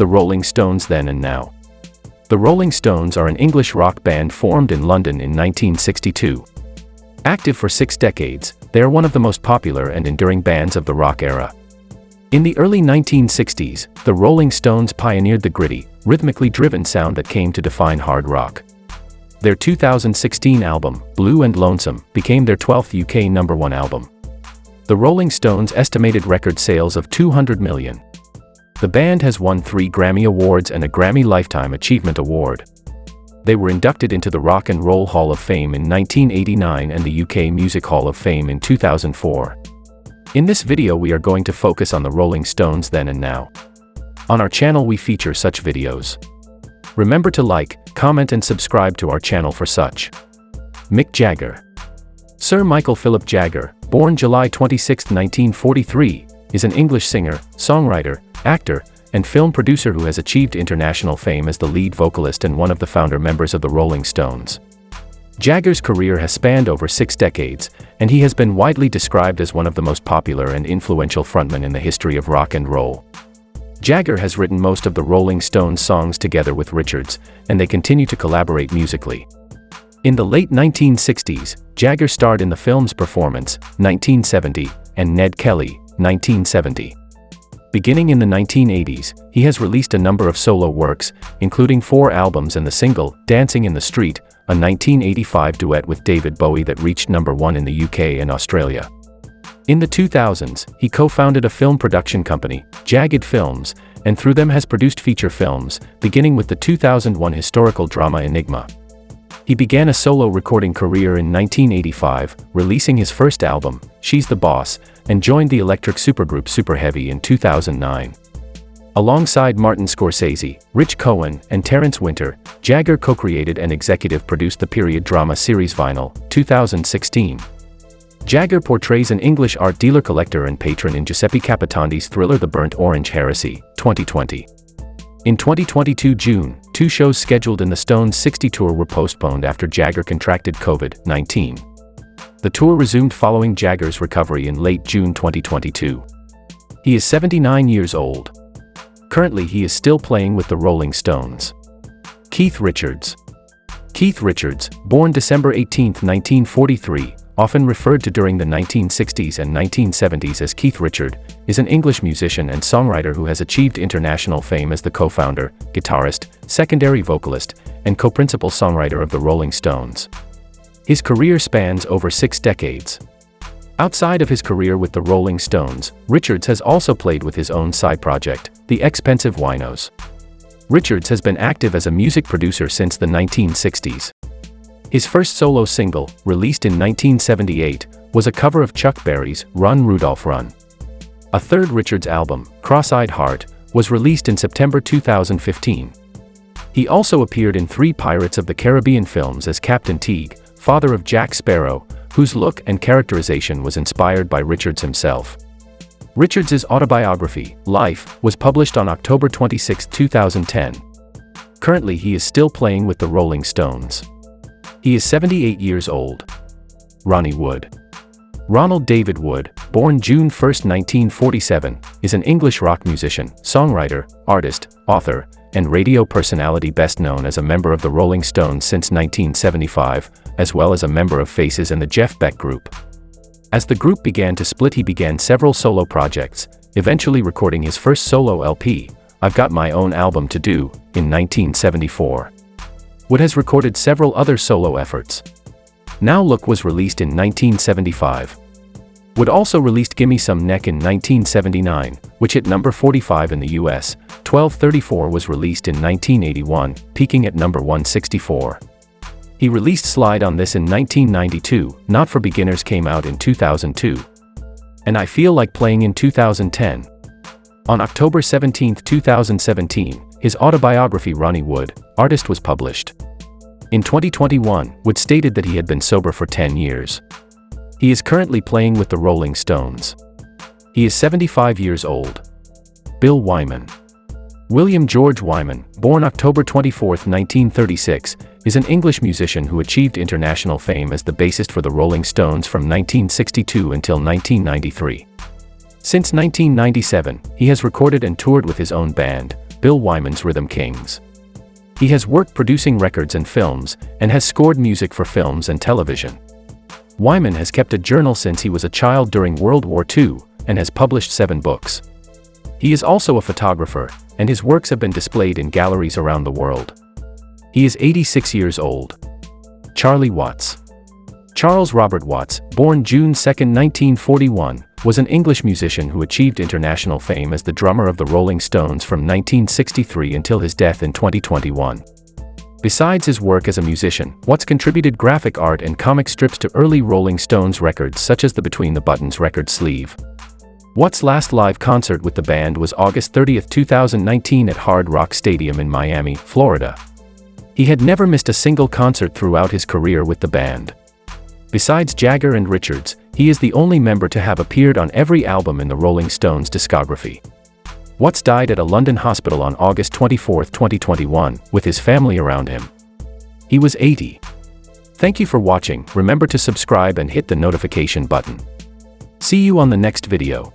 The Rolling Stones Then and Now. The Rolling Stones are an English rock band formed in London in 1962. Active for 6 decades, they are one of the most popular and enduring bands of the rock era. In the early 1960s, the Rolling Stones pioneered the gritty, rhythmically driven sound that came to define hard rock. Their 2016 album, Blue and Lonesome, became their 12th UK #1 album. The Rolling Stones estimated record sales of 200 million. The band has won 3 Grammy Awards and a Grammy Lifetime Achievement Award. They were inducted into the Rock and Roll Hall of Fame in 1989 and the UK Music Hall of Fame in 2004. In this video we are going to focus on the Rolling Stones Then and Now. On our channel we feature such videos. Remember to like, comment and subscribe to our channel for such. Mick Jagger. Sir Michael Philip Jagger, born July 26, 1943, is an English singer, songwriter, actor, and film producer who has achieved international fame as the lead vocalist and one of the founder members of the Rolling Stones. Jagger's career has spanned over 6 decades, and he has been widely described as one of the most popular and influential frontmen in the history of rock and roll. Jagger has written most of the Rolling Stones songs together with Richards, and they continue to collaborate musically. In the late 1960s, Jagger starred in the films Performance, 1970, and Ned Kelly, 1970. Beginning in the 1980s, he has released a number of solo works, including 4 albums and the single, Dancing in the Street, a 1985 duet with David Bowie that reached #1 in the UK and Australia. In the 2000s, he co-founded a film production company, Jagged Films, and through them has produced feature films, beginning with the 2001 historical drama Enigma. He began a solo recording career in 1985, releasing his first album, She's the Boss, and joined the electric supergroup Super Heavy in 2009. Alongside Martin Scorsese, Rich Cohen, and Terrence Winter, Jagger co-created and executive produced the period drama series Vinyl, 2016. Jagger portrays an English art dealer collector and patron in Giuseppe Capitandi's thriller The Burnt Orange Heresy, 2020. In 2022 June, 2 shows scheduled in the Stones' 60 tour were postponed after Jagger contracted COVID-19. The tour resumed following Jagger's recovery in late June 2022. He is 79 years old. Currently he is still playing with the Rolling Stones. Keith Richards. Keith Richards, born December 18, 1943, often referred to during the 1960s and 1970s as Keith Richard, is an English musician and songwriter who has achieved international fame as the co-founder, guitarist, secondary vocalist, and co-principal songwriter of the Rolling Stones. His career spans over 6 decades. Outside of his career with the Rolling Stones, Richards has also played with his own side project, the Expensive Winos. Richards has been active as a music producer since the 1960s. His first solo single, released in 1978, was a cover of Chuck Berry's Run Rudolph Run. A third Richards album, Cross-Eyed Heart, was released in September 2015. He also appeared in 3 Pirates of the Caribbean films as Captain Teague, father of Jack Sparrow, whose look and characterization was inspired by Richards himself. Richards' autobiography, Life, was published on October 26, 2010. Currently he is still playing with the Rolling Stones. He is 78 years old. Ronnie Wood. Ronald David Wood, born June 1, 1947, is an English rock musician, songwriter, artist, author, and radio personality best known as a member of the Rolling Stones since 1975, as well as a member of Faces and the Jeff Beck Group. As the group began to split he began several solo projects, eventually recording his first solo LP, I've Got My Own Album to Do, in 1974. Wood has recorded several other solo efforts. Now Look was released in 1975. Wood also released Gimme Some Neck in 1979, which hit number 45 in the US. 1234 was released in 1981, peaking at number 164. He released Slide on This in 1992, Not for Beginners came out in 2002. And I Feel Like Playing in 2010. On October 17, 2017, his autobiography Ronnie Wood, Artist was published. In 2021, Wood stated that he had been sober for 10 years. He is currently playing with the Rolling Stones. He is 75 years old. Bill Wyman. William George Wyman, born October 24, 1936, is an English musician who achieved international fame as the bassist for the Rolling Stones from 1962 until 1993. Since 1997, he has recorded and toured with his own band, Bill Wyman's Rhythm Kings. He has worked producing records and films, and has scored music for films and television. Wyman has kept a journal since he was a child during World War II, and has published 7 books. He is also a photographer, and his works have been displayed in galleries around the world. He is 86 years old. Charlie Watts. Charles Robert Watts, born June 2, 1941, was an English musician who achieved international fame as the drummer of the Rolling Stones from 1963 until his death in 2021. Besides his work as a musician, Watts contributed graphic art and comic strips to early Rolling Stones records such as the Between the Buttons record sleeve. Watts' last live concert with the band was August 30, 2019 at Hard Rock Stadium in Miami, Florida. He had never missed a single concert throughout his career with the band. Besides Jagger and Richards, he is the only member to have appeared on every album in the Rolling Stones discography. Watts died at a London hospital on August 24, 2021, with his family around him. He was 80. Thank you for watching. Remember to subscribe and hit the notification button. See you on the next video.